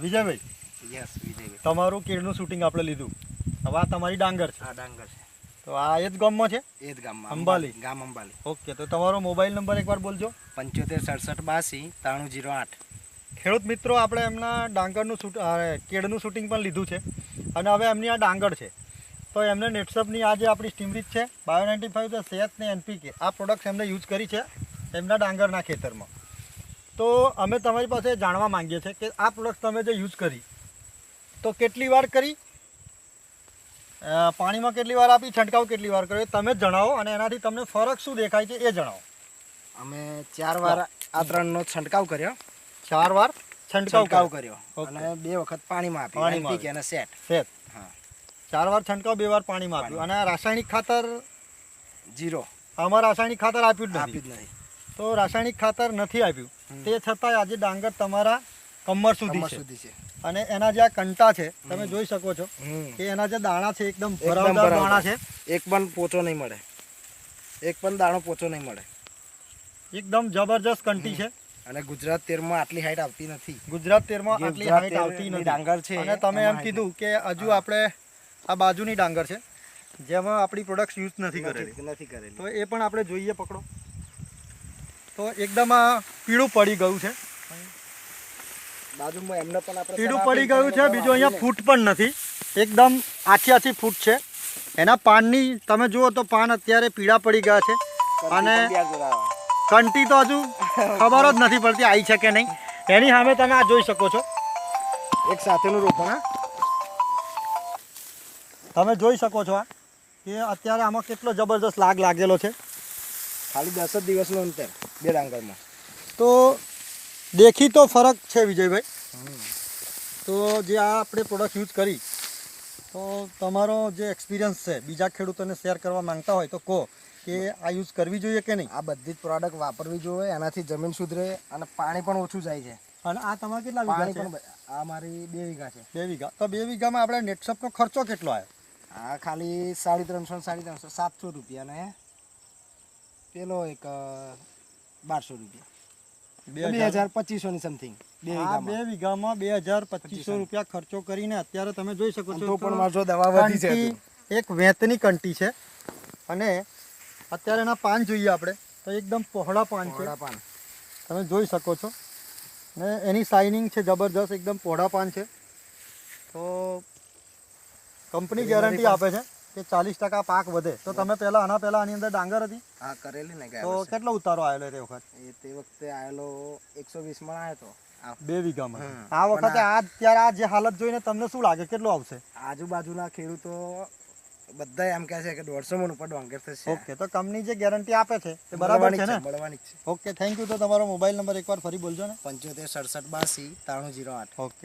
Vijaybhai, yes Vijaybhai, તમારું કેળનું shooting આપણે લીધું. હવે આ તમારી ડાંગર છે. આ ડાંગર છે. તો આ એ જ ગામમાં છે? એ જ ગામમાં, અંબાલી. ગામ અંબાલી. ઓકે, તો તમારો મોબાઈલ નંબર એકવાર બોલજો. 75 67 82 9308. ખેડૂત મિત્રો, આપણે એમના ડાંગરનું કેળનું શૂટિંગ પણ લીધું છે અને હવે એમની આ ડાંગર છે. તો એમને નેટસપની આ જે આપણી સ્ટીમરીચ છે Bio95 સેત ને NPK આ પ્રોડક્ટ્સ એમને યુઝ કરી છે એમના ડાંગરના ખેતરમાં. તો અમે તમારી પાસે જાણવા માંગીએ છીએ કે આ પ્રોડક્ટ તમે જે યુઝ કરી તો કેટલી વાર કરી, પાણીમાં કેટલી વાર આપી, છંટકાવ કેટલી વાર કર્યો, તમે જ જણાવો અને એનાથી તમને ફરક શું દેખાય છે એ જણાવો. અમે 4 વાર આ ત્રણનો છંટકાવ કર્યો. 4 વાર છંટકાવ કર્યો ઓકે. અને 2 વખત પાણીમાં આપ્યું, NPK અને સેટ. હા, 4 વાર છંટકાવ, 2 વાર પાણીમાં આપ્યું. અને રાસાયણિક ખાતર 0. આમાં રાસાયણિક ખાતર આપ્યું જ આપ્યું જ નથી. નહીં. તો રાસાયણિક ખાતર નથી આપ્યું, તે છતાંય આજે ડાંગર તમારા કમર સુધી છે. અને એના જે આ કંટા છે તમે જોઈ શકો છો કે એના જે દાણા છે એકદમ ભરાવદાર દાણા છે. એક પણ પોચો નહીં મળે, એક પણ દાણો પોચો નહીં મળે. એકદમ જબરજસ્ત કંટી છે. અને ગુજરાત 13 માં આટલી હાઈટ આવતી નથી. ગુજરાત 13 માં આટલી હાઈટ આવતી નથી. ડાંગર છે. અને તમે એમ કીધું કે હજુ આપણે આ બાજુની ડાંગર છે જેમાં આપણી પ્રોડક્ટ્સ યુઝ નથી કરેલી. તો એ પણ આપણે જોઈએ, પકડો. તો એકદમ આ પીળું પડી ગયું છે, બાજુમાં એમને પણ આપણે પીળું પડી ગયું છે. બીજું અહીંયા ફૂટ પણ નથી, એકદમ આછી ફૂટ છે. એના પાનની તમે જુઓ તો પાન અત્યારે પીળા પડી ગયા છે. અને કંટી તો હજુ ખબર જ નથી પડતી આવી છે કે નહીં. એની સામે તમે આ જોઈ શકો છો, એક સાથેનું રોપણ. તમે જોઈ શકો છો આ કે અત્યારે આમાં કેટલો જબરદસ્ત લાગેલો છે. ખાલી 10 જ દિવસનું અંતર બે ડાંગરમાં. તો દેખી તો ફરક છે વિજયભાઈ. તો જે આ આપણે પ્રોડક્ટ યુઝ કરી તો તમારો જે એક્સપિરિયન્સ છે બીજા ખેડૂતોને શેર કરવા માંગતા હોય તો કહો કે આ યુઝ કરવી જોઈએ કે નહીં. આ બધી જ પ્રોડક્ટ વાપરવી જોઈએ, એનાથી જમીન સુધરે અને પાણી પણ ઓછું જાય છે. અને આ તમારે કેટલા વીઘા છે? આ મારી 2 વીઘા છે. 2 વીઘા. તો 2 વીઘામાં આપણે નેટસપનો ખર્ચો કેટલો આવ્યો? આ ખાલી 350 700 રૂપિયા ને પેલો એક 1200 રૂપિયા, 2200 ની સમથિંગ. 2 વીઘામાં 2200 રૂપિયા ખર્ચો કરીને અત્યારે તમે જોઈ શકો છો. તો પણ મારો દવા વધી છે. એક વેતની કંટી છે અને અત્યારે એના પાન જોઈએ આપણે તો એકદમ પહોળા પાન છે. તમે જોઈ શકો છો ને એની શાઇનિંગ છે જબરજસ્ત, એકદમ પહોળા પાન છે. તો કંપની ગેરંટી આપે છે કે 40% પાક વધે. તો તમે આના પહેલા આની અંદર ડાંગર હતી? હા, કરેલી ને. તો કેટલો ઉતારો આવેલો તે વખત? તે વખતે આવેલો 120 મણ આવ્યો તો 2 વીઘામાં. આ વખતે અત્યારે આ જે હાલત જોઈને તમને શું લાગે કેટલો આવશે? આજુબાજુના ખેડૂતો બધા એમ કહે છે કે 150 મણ ઉપર ડાંગર થશે. ઓકે, તો કંપની જે ગેરંટી આપે છે તે બરાબર છે ને? મળવાની જ છે. Okay, thank you. તો તમારો મોબાઈલ નંબર એકવાર ફરી બોલજો ને. 75 67 82 9308. ઓકે.